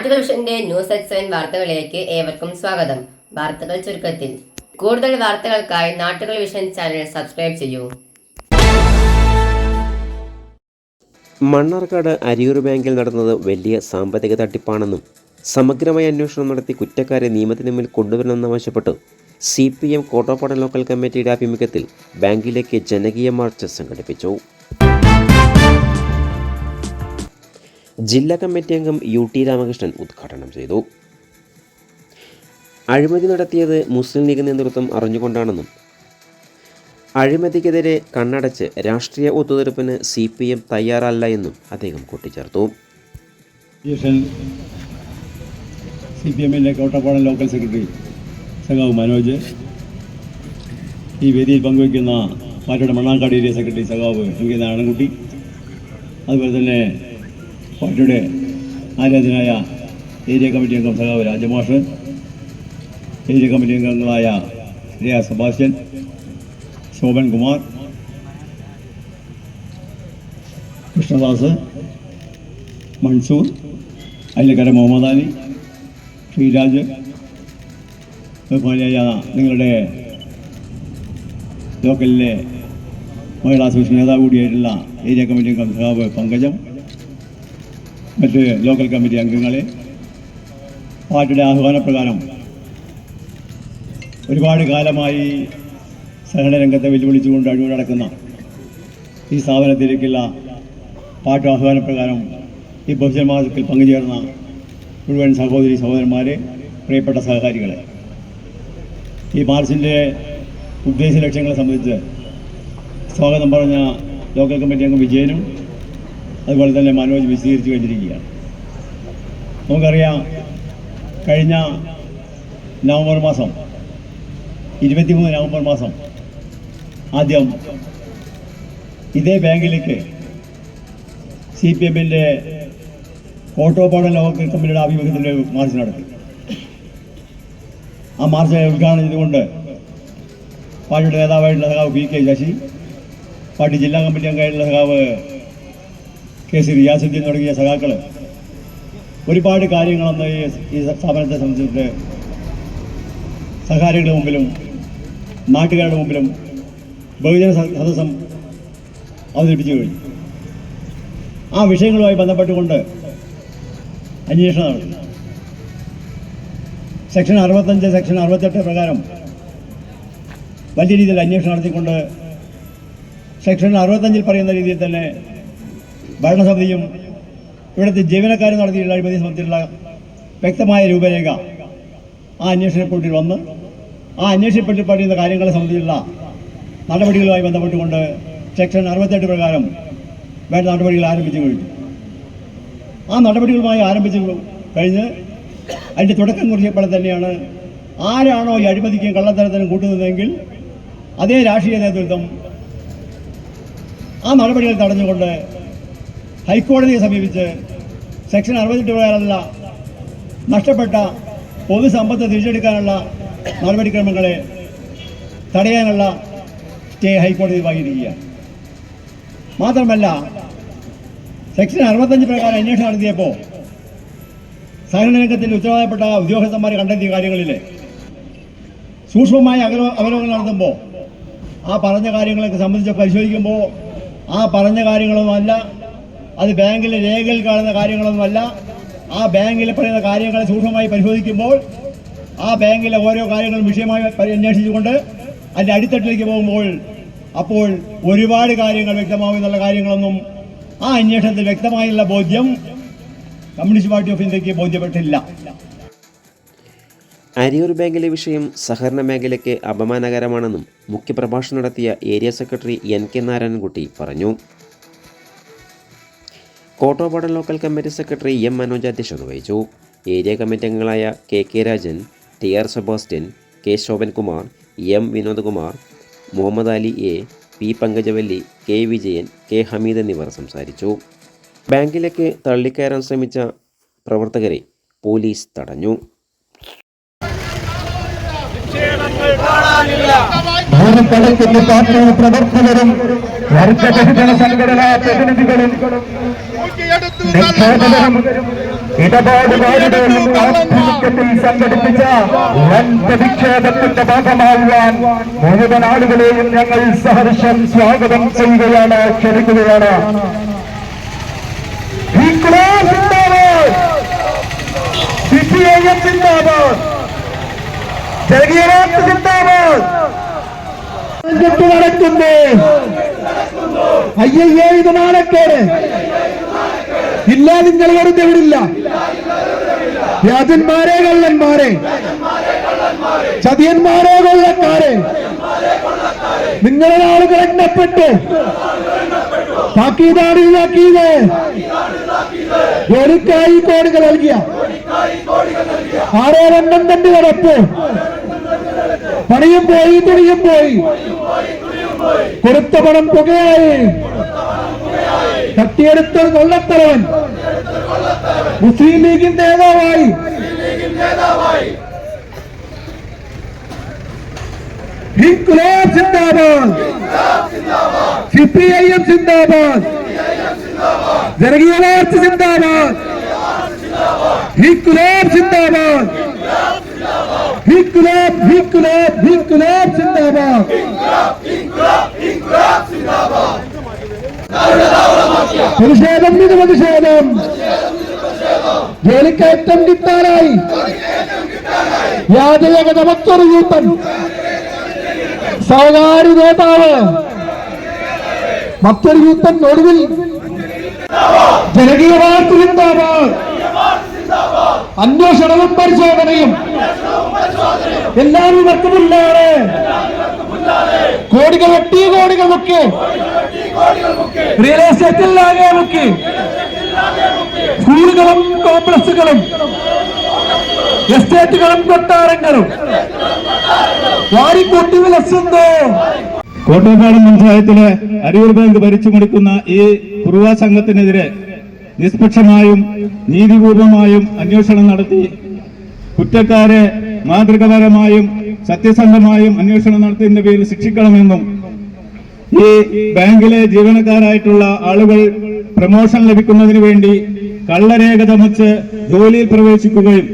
നാട്ടുകൾ വിഷന്റെ news at 7 വാർത്തകളിലേക്ക് ഏവർക്കും സ്വാഗതം. വാർത്തകൾ ചുരുക്കത്തിൽ. കൂടുതൽ വാർത്തകൾക്കായി നാട്ടുകൾ വിഷൻ ചാനൽ സബ്സ്ക്രൈബ് ചെയ്യൂ. മണ്ണാർക്കാട് അരിയൂർ ബാങ്കിൽ നടന്നത് വലിയ സാമ്പത്തിക തട്ടിപ്പാണെന്നും സമഗ്രമായ അന്വേഷണം നടത്തി കുറ്റക്കാരെ നിയമത്തിന് മുന്നിൽ കൊണ്ടുവരണമെന്നാവശ്യപ്പെട്ട് CPM കോട്ടപ്പാടം ലോക്കൽ കമ്മിറ്റിയുടെ ആഭിമുഖ്യത്തിൽ ബാങ്കിലേക്ക് ജനകീയ മാർച്ച് സംഘടിപ്പിച്ചു. ജില്ലാ കമ്മിറ്റി അംഗം UT രാമകൃഷ്ണൻ ഉദ്ഘാടനം ചെയ്തു. അഴിമതി നടത്തിയത് മുസ്ലിം ലീഗ് നേതൃത്വം അറിഞ്ഞുകൊണ്ടാണെന്നും അഴിമതിക്കെതിരെ കണ്ണടച്ച് രാഷ്ട്രീയ ഒത്തുതീർപ്പിന് CPM തയ്യാറല്ല എന്നും അദ്ദേഹം കൂട്ടിച്ചേർത്തു. CPMന്റെ കോട്ടപ്പാടം ലോക്കൽ സെക്രട്ടറി സഖാവ് മനോജ്, ഈ വേദിയിൽ പങ്കുവയ്ക്കുന്ന പാർട്ടിയുടെ മണ്ണാർക്കാട് ഏരിയ സെക്രട്ടറി സഖാവ് MK നാരായണൻകുട്ടി, അതുപോലെ തന്നെ പാർട്ടിയുടെ ആരാധനായ ഏരിയ കമ്മിറ്റി അംഗം സഖാവ് രാജമാഷ്, ഏരിയ കമ്മിറ്റി അംഗങ്ങളായ റിയ സെബാസ്റ്റ്യൻ, ശോഭൻ കുമാർ, കൃഷ്ണദാസ്, മൻസൂർ, അയലക്കര മുഹമ്മദ് അലി, ശ്രീരാജ്, ബഹുമാനിയായ നിങ്ങളുടെ ലോക്കലിലെ മഹിളാ അസോസിയേഷൻ നേതാവ് കൂടിയായിട്ടുള്ള ഏരിയ കമ്മിറ്റി അംഗം സഖാവ് പങ്കജം, മറ്റ് ലോക്കൽ കമ്മിറ്റി അംഗങ്ങളെ, പാർട്ടിയുടെ ആഹ്വാനപ്രകാരം ഒരുപാട് കാലമായി സഹകരണ രംഗത്തെ വെല്ലുവിളിച്ചുകൊണ്ട് അഴിമതി നടക്കുന്ന ഈ സ്ഥാപനത്തിലേക്കുള്ള പാർട്ടി ആഹ്വാനപ്രകാരം ഈ ബഹുജന മാർച്ചിൽ പങ്കുചേർന്ന മുഴുവൻ സഹോദരി സഹോദരന്മാരെ, പ്രിയപ്പെട്ട സഹകാരികളെ, ഈ മാർച്ചിൻ്റെ ഉദ്ദേശ ലക്ഷ്യങ്ങളെ സംബന്ധിച്ച് സ്വാഗതം പറഞ്ഞ ലോക്കൽ കമ്മിറ്റി അംഗം വിജയനും അതുപോലെ തന്നെ മനോജ് വിശദീകരിച്ചു കഴിഞ്ഞിരിക്കുകയാണ്. നമുക്കറിയാം, കഴിഞ്ഞ നവംബർ മാസം 23 നവംബർ മാസം ആദ്യം ഇതേ ബാങ്കിലേക്ക് CPMന്റെ കോട്ടപ്പാടം ലോക്കൽ കമ്മിറ്റിയുടെ ആഭിമുഖ്യത്തിൻ്റെ മാർച്ച് നടത്തി. ആ മാർച്ച് ഉദ്ഘാടനം ചെയ്തുകൊണ്ട് പാർട്ടിയുടെ നേതാവായിട്ടുള്ള സഖാവ് PK ശശി, പാർട്ടി ജില്ലാ കമ്മിറ്റി അംഗമായിട്ടുള്ള സഖാവ് KC റിയാസുദ്ദീൻ തുടങ്ങിയ സഖാക്കൾ ഒരുപാട് കാര്യങ്ങളൊന്ന് ഈ സ്ഥാപനത്തെ സംബന്ധിച്ചിട്ട് സഹകാരികളുടെ മുമ്പിലും നാട്ടുകാരുടെ മുമ്പിലും ബഹുജന സദസ്സം അവതരിപ്പിച്ചു കഴിഞ്ഞു. ആ വിഷയങ്ങളുമായി ബന്ധപ്പെട്ടുകൊണ്ട് അന്വേഷണം നടത്തി. സെക്ഷൻ 65, സെക്ഷൻ 68 പ്രകാരം വലിയ രീതിയിൽ അന്വേഷണം നടത്തിക്കൊണ്ട് സെക്ഷൻ 65 പറയുന്ന രീതിയിൽ തന്നെ ഭരണസമിതിയും ഇവിടുത്തെ ജീവനക്കാരും നടത്തിയിട്ടുള്ള അഴിമതി സംബന്ധിച്ചുള്ള വ്യക്തമായ രൂപരേഖ ആ അന്വേഷണ റിപ്പോർട്ടിൽ വന്ന് ആ അന്വേഷണ റിപ്പോർട്ടിൽ പറയുന്ന കാര്യങ്ങളെ സംബന്ധിച്ചുള്ള നടപടികളുമായി ബന്ധപ്പെട്ടുകൊണ്ട് സെക്ഷൻ 68 പ്രകാരം വേണ്ട നടപടികൾ ആരംഭിച്ചു കഴിഞ്ഞു. ആ നടപടികളുമായി ആരംഭിച്ചു കഴിഞ്ഞ് അതിൻ്റെ തുടക്കം കുറിച്ചപ്പോൾ തന്നെയാണ് ആരാണോ ഈ അഴിമതിക്കും കള്ളത്തരത്തിനും കൂട്ടുന്നതെങ്കിൽ അതേ രാഷ്ട്രീയ നേതൃത്വം ആ നടപടികൾ തടഞ്ഞുകൊണ്ട് ഹൈക്കോടതിയെ സമീപിച്ച് സെക്ഷൻ 68 പ്രകാരമുള്ള നഷ്ടപ്പെട്ട പൊതുസമ്പത്ത് തിരിച്ചെടുക്കാനുള്ള നടപടിക്രമങ്ങളെ തടയാനുള്ള സ്റ്റേ ഹൈക്കോടതി വാങ്ങിയിരിക്കുകയാണ്. മാത്രമല്ല, സെക്ഷൻ 65 പ്രകാരം അന്വേഷണം നടത്തിയപ്പോൾ സഹകരണ രംഗത്തിൻ്റെ ഉത്തരവാദപ്പെട്ട ഉദ്യോഗസ്ഥന്മാർ കണ്ടെത്തിയ കാര്യങ്ങളിൽ സൂക്ഷ്മമായ അവലോകനം നടത്തുമ്പോൾ ആ പറഞ്ഞ കാര്യങ്ങളൊക്കെ സംബന്ധിച്ച് പരിശോധിക്കുമ്പോൾ ആ പറഞ്ഞ കാര്യങ്ങളൊന്നുമല്ല, അത് ബാങ്കിലെ രേഖയിൽ കാണുന്ന കാര്യങ്ങളൊന്നുമല്ല. ആ ബാങ്കിൽ പറയുന്ന കാര്യങ്ങളെ സൂക്ഷ്മമായി പരിശോധിക്കുമ്പോൾ ആ ബാങ്കിലെ ഓരോ കാര്യങ്ങളും വിഷയമായി അന്വേഷിച്ചുകൊണ്ട് അതിൻ്റെ അടിത്തട്ടിലേക്ക് പോകുമ്പോൾ അപ്പോൾ ഒരുപാട് കാര്യങ്ങൾ വ്യക്തമാകുന്നുള്ള കാര്യങ്ങളൊന്നും ആ അന്വേഷണത്തിൽ വ്യക്തമായുള്ള ബോധ്യം കമ്മ്യൂണിസ്റ്റ് പാർട്ടി ഓഫ് ഇന്ത്യക്ക് ബോധ്യപ്പെട്ടില്ല. അരിയൂർ ബാങ്കിലെ വിഷയം സഹകരണ മേഖലയ്ക്ക് അപമാനകരമാണെന്നും മുഖ്യപ്രഭാഷണം നടത്തിയ ഏരിയ സെക്രട്ടറി NK നാരായണൻകുട്ടി പറഞ്ഞു. Kottappadam local committee secretary M Manoj അധ്യക്ഷത വഹിച്ചു. ഏരിയ കമ്മിറ്റി അംഗങ്ങളായ KK Rajan, TR Sebastian, K Shobhan Kumar, M Vinodkumar, Muhammad Ali A, P Pankajavalli, K Vijayan, K Hameed എന്നിവർ സംസാരിച്ചു. ബാങ്കിലേക്ക് തള്ളിക്കയറാൻ ശ്രമിച്ച പ്രവർത്തകരെ പോലീസ് തടഞ്ഞു. നൂറുകണക്കിന് പാർട്ടി പ്രവർത്തകരും വർഗ ബഹുജന സംഘടനാ പ്രതിനിധികളും നിക്ഷേപകരും ഇടപാടുകാരുടെയും ആഭിമുഖ്യത്തിൽ സംഘടിപ്പിച്ച വൻ പ്രതിഷേധത്തിന്റെ ഭാഗമാകുവാൻ മുഴുവൻ ആളുകളെയും ഞങ്ങൾ സഹർഷം സ്വാഗതം ചെയ്യുകയാണ്, ക്ഷണിക്കുകയാണ്. CPIM സിന്ദാബാദ്, ജനകീയവാദ് സിന്ദാബാദ്. നടക്കുന്നു അയ്യയ്യേ, ഇത് നാണക്കേട്. ഇല്ല, നിങ്ങൾ വെറുതെ വിടില്ല. വ്യാജന്മാരെ, കള്ളന്മാരെ, ചതിയന്മാരെ, കൊള്ളക്കാരെ, നിങ്ങളുടെ ആളുകൾ എണ്ണപ്പെട്ടു. താക്കീതാണ് ഇതാക്കിയത്. ജോലിക്കായി കോടികൾ നൽകിയ ആരോ രണ്ടും തണ്ടി നടപ്പ്. പണിയും പോയി, തുണിയും പോയി, കൊടുത്ത പണം പുകയായി. തട്ടിയെടുത്ത കൊള്ളത്തലവൻ മുസ്ലിം ലീഗിന്റെ നേതാവായി. ഇൻക്ലാബ് സിന്ദാബാദ്, CPIM സിന്ദാബാദ്, ജനകീയവാദ് സിന്ദാബാദ്, ഇൻക്ലാബ് സിന്ദാബാദ്, ഇൻക്ലാബ്, ഇൻക്ലാബ്, ഇൻക്ലാബ് സിന്ദാബാദ്. പ്രതിഷേധം, ഇത് പ്രതിഷേധം. ജോലിക്കയറ്റം കിട്ടാനായി യാതകത മറ്റൊരു യൂത്തൻ സ്വകാര്യ നേതാവ്, മറ്റൊരു യൂത്തൻ ഒടുവിൽ ജനകീയവാദ് സിന്ദാബാദ്. അന്വേഷണവും പരിശോധനയും എല്ലാവരും ഇവർക്കുമില്ലാണ്. കോടികൾ വെട്ടി, കോടികൾ മുക്കി, റിയൽ എസ്റ്റേറ്റിലാകെ മുക്കി. സ്കൂളുകളും കോംപ്ലക്സുകളും എസ്റ്റേറ്റുകളും കൊട്ടാരങ്ങളും വാരിക്കൂട്ടി വിലസുന്നു. കോട്ടപ്പാടം പഞ്ചായത്തിലെ അരിയൂർ ബാങ്ക് ഭരിച്ചു കൊടുക്കുന്ന ഈ കുറുവ സംഘത്തിനെതിരെ നിഷ്പക്ഷമായും നീതിപൂർവമായും അന്വേഷണം നടത്തി കുറ്റക്കാരെ മാതൃകപരമായും സത്യസന്ധമായും അന്വേഷണം നടത്തിയതിന്റെ പേരിൽ ശിക്ഷിക്കണമെന്നും ഈ ബാങ്കിലെ ജീവനക്കാരായിട്ടുള്ള ആളുകൾ പ്രമോഷൻ ലഭിക്കുന്നതിന് വേണ്ടി കള്ളരേഖ ചമച്ച് ജോലിയിൽ പ്രവേശിക്കുകയും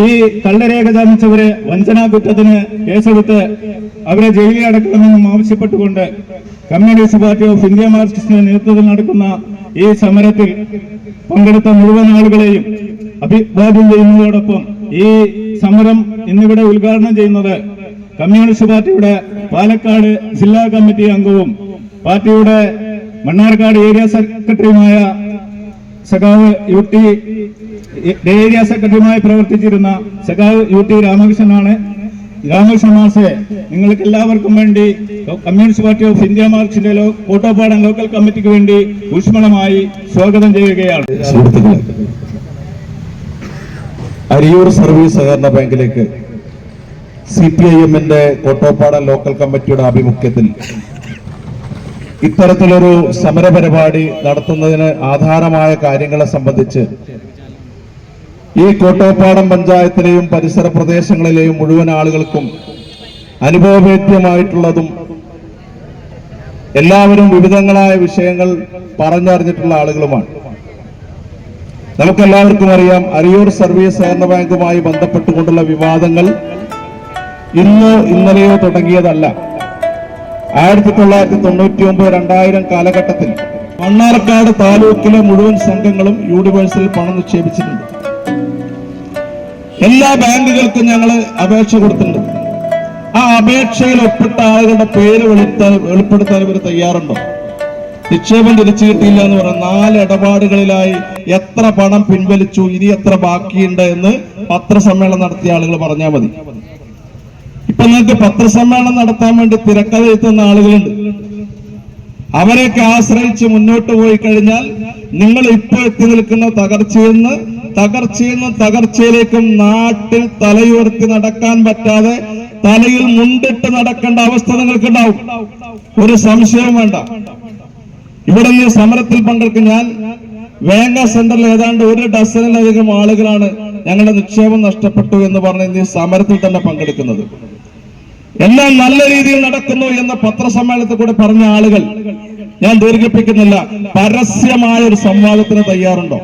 ഈ കള്ളരേഖ ചമച്ചവരെ വഞ്ചനാ കുറ്റത്തിന് കേസെടുത്ത് അവരെ ജയിലിൽ അടക്കണമെന്നും ആവശ്യപ്പെട്ടുകൊണ്ട് കമ്മ്യൂണിസ്റ്റ് പാർട്ടി ഓഫ് ഇന്ത്യ മാർക്സിസ്റ്റിന്റെ നേതൃത്വത്തിൽ നടക്കുന്ന ഈ സമരത്തിൽ പങ്കെടുത്ത മുഴുവൻ ആളുകളെയും അഭിവാദ്യം ചെയ്യുന്നതോടൊപ്പം ഈ സമരം ഇന്നിവിടെ ഉദ്ഘാടനം ചെയ്യുന്നത് കമ്മ്യൂണിസ്റ്റ് പാർട്ടിയുടെ പാലക്കാട് ജില്ലാ കമ്മിറ്റി അംഗവും പാർട്ടിയുടെ മണ്ണാർക്കാട് ഏരിയ സെക്രട്ടറിയുമായ സഖാവ് ഏരിയ സെക്രട്ടറിയുമായി പ്രവർത്തിച്ചിരുന്ന സഖാവ് UT രാമകൃഷ്ണനാണ്. രാമകൃഷ്ണ മാഷെ, നിങ്ങൾക്ക് എല്ലാവർക്കും വേണ്ടി കമ്മ്യൂണിസ്റ്റ് പാർട്ടി ഓഫ് ഇന്ത്യ മാർക്സിന്റെ കോട്ടപ്പാടം ലോക്കൽ കമ്മിറ്റിക്ക് വേണ്ടി ഊഷ്മളമായി സ്വാഗതം ചെയ്യുകയാണ്. അരിയൂർ സർവീസ് സഹകരണ ബാങ്കിലേക്ക് CPIMന്റെ കോട്ടപ്പാടം ലോക്കൽ കമ്മിറ്റിയുടെ ആഭിമുഖ്യത്തിൽ ഇത്തരത്തിലൊരു സമരപരിപാടി നടത്തുന്നതിന് ആധാരമായ കാര്യങ്ങളെ സംബന്ധിച്ച് ഈ കോട്ടപ്പാടം പഞ്ചായത്തിലെയും പരിസര പ്രദേശങ്ങളിലെയും മുഴുവൻ ആളുകൾക്കും അനുഭവവേദ്യമായിട്ടുള്ളതും എല്ലാവരും വിവിധങ്ങളായ വിഷയങ്ങൾ പറഞ്ഞറിഞ്ഞിട്ടുള്ള ആളുകളുമാണ്. നമുക്കെല്ലാവർക്കും അറിയാം, അരിയൂർ സർവീസ് സഹകരണ ബാങ്കുമായി ബന്ധപ്പെട്ടുകൊണ്ടുള്ള വിവാദങ്ങൾ ഇന്നോ ഇന്നലെയോ തുടങ്ങിയതല്ല. 1999-2000 കാലഘട്ടത്തിൽ മണ്ണാർക്കാട് താലൂക്കിലെ മുഴുവൻ സംഘങ്ങളും യൂണിവേഴ്സിൽ പണം നിക്ഷേപിച്ചിട്ടുണ്ട്. എല്ലാ ബാങ്കുകൾക്കും ഞങ്ങൾ അപേക്ഷ കൊടുത്തിട്ടുണ്ട്. ആ അപേക്ഷയിൽ ഒപ്പിട്ട ആളുകളുടെ പേര് വെളിപ്പെടുത്താൻ ഇവർ തയ്യാറുണ്ടോ? നിക്ഷേപം തിരിച്ചു കിട്ടിയില്ല എന്ന് പറഞ്ഞ 4 ഇടപാടുകളിലായി എത്ര പണം പിൻവലിച്ചു, ഇനി എത്ര ബാക്കിയുണ്ട് എന്ന് പത്രസമ്മേളനം നടത്തിയ ആളുകൾ പറഞ്ഞാൽ മതി. ഇപ്പൊ നിങ്ങൾക്ക് പത്രസമ്മേളനം നടത്താൻ വേണ്ടി തിരക്കഥ എത്തുന്ന ആളുകളുണ്ട്. അവരെയൊക്കെ ആശ്രയിച്ച് മുന്നോട്ട് പോയി കഴിഞ്ഞാൽ നിങ്ങൾ ഇപ്പോൾ എത്തി നിൽക്കുന്ന തകർച്ചയിലേക്കും നാട്ടിൽ തലയുയർത്തി നടക്കാൻ പറ്റാതെ തലയിൽ മുണ്ടിട്ട് നടക്കേണ്ട അവസ്ഥ നിങ്ങൾക്കുണ്ടാവും. ഒരു സംശയവും വേണ്ട. ഇവിടെ ഈ സമരത്തിൽ പങ്കെടുക്കും. ഞാൻ വേങ്ങ സെന്ററിൽ ഏതാണ്ട് 1 ഡസനിലധികം ആളുകളാണ് ഞങ്ങളുടെ നിക്ഷേപം നഷ്ടപ്പെട്ടു എന്ന് പറഞ്ഞ് ഈ സമരത്തിൽ തന്നെ പങ്കെടുക്കുന്നത്. എല്ലാം നല്ല രീതിയിൽ നടക്കുന്നു എന്ന പത്രസമ്മേളനത്തിൽ കൂടെ പറഞ്ഞ ആളുകൾ, ഞാൻ ദീർഘിപ്പിക്കുന്നില്ല, പരസ്യമായ ഒരു സംവാദത്തിന് തയ്യാറുണ്ടോ?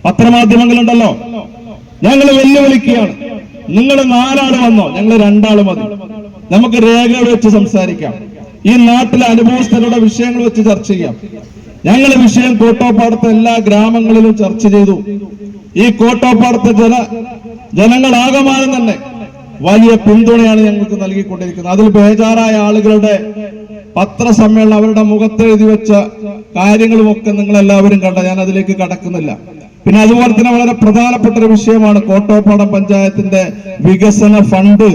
പത്രമാധ്യമങ്ങളുണ്ടല്ലോ, ഞങ്ങൾ വെല്ലുവിളിക്കുകയാണ്. നിങ്ങൾ 4 ആള് വന്നോ, ഞങ്ങൾ 2 ആള് മതി. നമുക്ക് രേഖകൾ വെച്ച് സംസാരിക്കാം. ഈ നാട്ടിലെ അനുഭവസ്ഥരുടെ വിഷയങ്ങൾ വെച്ച് ചർച്ച ചെയ്യാം. ഞങ്ങൾ വിഷയം കോട്ടോപ്പാടത്തെ എല്ലാ ഗ്രാമങ്ങളിലും ചർച്ച ചെയ്തു. ഈ കോട്ടോപ്പാടത്തെ ജനങ്ങളാകമാനം തന്നെ വലിയ പിന്തുണയാണ് ഞങ്ങൾക്ക് നൽകിക്കൊണ്ടിരിക്കുന്നത്. അതിൽ ബേജാറായ ആളുകളുടെ പത്രസമ്മേളനം, അവരുടെ മുഖത്തെഴുതി വെച്ച കാര്യങ്ങളുമൊക്കെ നിങ്ങൾ എല്ലാവരും കണ്ട, ഞാൻ അതിലേക്ക് കടക്കുന്നില്ല. പിന്നെ അതുപോലെ തന്നെ വളരെ പ്രധാനപ്പെട്ട ഒരു വിഷയമാണ് കോട്ടോപ്പാടം പഞ്ചായത്തിന്റെ വികസന ഫണ്ട്.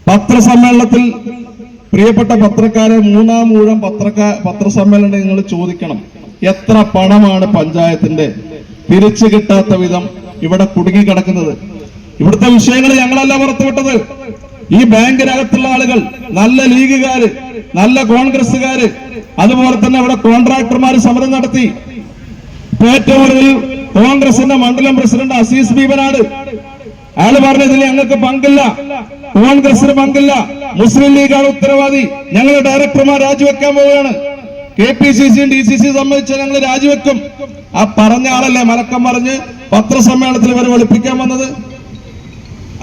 പത്രസമ്മേളനത്തിൽ പ്രിയപ്പെട്ട പത്രക്കാരെ, 3-ാം ഊഴം പത്രസമ്മേളനം നിങ്ങൾ ചോദിക്കണം, എത്ര പണമാണ് പഞ്ചായത്തിന്റെ തിരിച്ചു കിട്ടാത്ത വിധം ഇവിടെ കുടുങ്ങിക്കിടക്കുന്നത്. ഇവിടുത്തെ വിഷയങ്ങൾ ഞങ്ങളല്ല പുറത്തുവിട്ടത്. ഈ ബാങ്കിനകത്തുള്ള ആളുകൾ, നല്ല ലീഗുകാര്, നല്ല കോൺഗ്രസുകാര്, അതുപോലെ തന്നെ ഇവിടെ കോൺട്രാക്ടർമാർ സമരം നടത്തി. പേറ്റൂരിൽ കോൺഗ്രസിന്റെ മണ്ഡലം പ്രസിഡന്റ് അസീസ് ബീബനാട് അയാൾ പറഞ്ഞതിൽ ഞങ്ങൾക്ക് പങ്കില്ല, കോൺഗ്രസിന് പങ്കില്ല, മുസ്ലിം ലീഗാണ് ഉത്തരവാദി, ഞങ്ങൾ ഡയറക്ടർമാർ രാജിവെക്കാൻ പോവുകയാണ്, KPCCയും DCC സംബന്ധിച്ച് ഞങ്ങൾ രാജിവെക്കും. ആ പറഞ്ഞ ആളല്ലേ മലക്കം പറഞ്ഞ് പത്രസമ്മേളനത്തിൽ ഇവരെ വെളുപ്പിക്കാൻ വന്നത്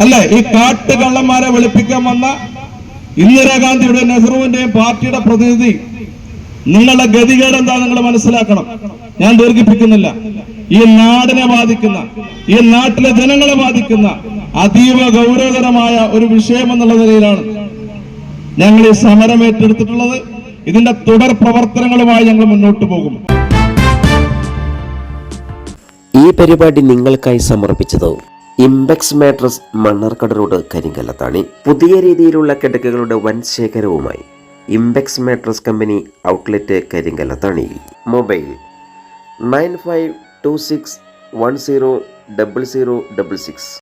അല്ലേ? ഈ കാട്ടുകള്ളന്മാരെ വെളുപ്പിക്കാൻ വന്ന ഇന്ദിരാഗാന്ധിയുടെ, നെഹ്റുവിന്റെയും പാർട്ടിയുടെ പ്രതിനിധി. നിങ്ങളുടെ ഗതികേട് എന്താ നിങ്ങൾ മനസ്സിലാക്കണം. ഞാൻ ദീർഘിപ്പിക്കുന്നില്ല. ഈ നാടിനെ ബാധിക്കുന്ന, ഈ നാട്ടിലെ ജനങ്ങളെ ബാധിക്കുന്ന അതീവ ഗൗരവതരമായ ഒരു വിഷയം എന്നുള്ള നിലയിലാണ് ഞങ്ങൾ ഈ സമരം ഏറ്റെടുത്തിട്ടുള്ളത്. ഇതിന്റെ തുടർ പ്രവർത്തനങ്ങളുമായി ഞങ്ങൾ മുന്നോട്ട് പോകും. ഈ പരിപാടി നിങ്ങൾക്കായി സമർപ്പിച്ചത് Impex mattress, Mannarkkad road, Karinkallathani. പുതിയ രീതിയിലുള്ള കിടക്കകളുടെ വൻ ശേഖരവുമായി Impex mattress company outlet, Karinkallathani. Mobile 9526100066.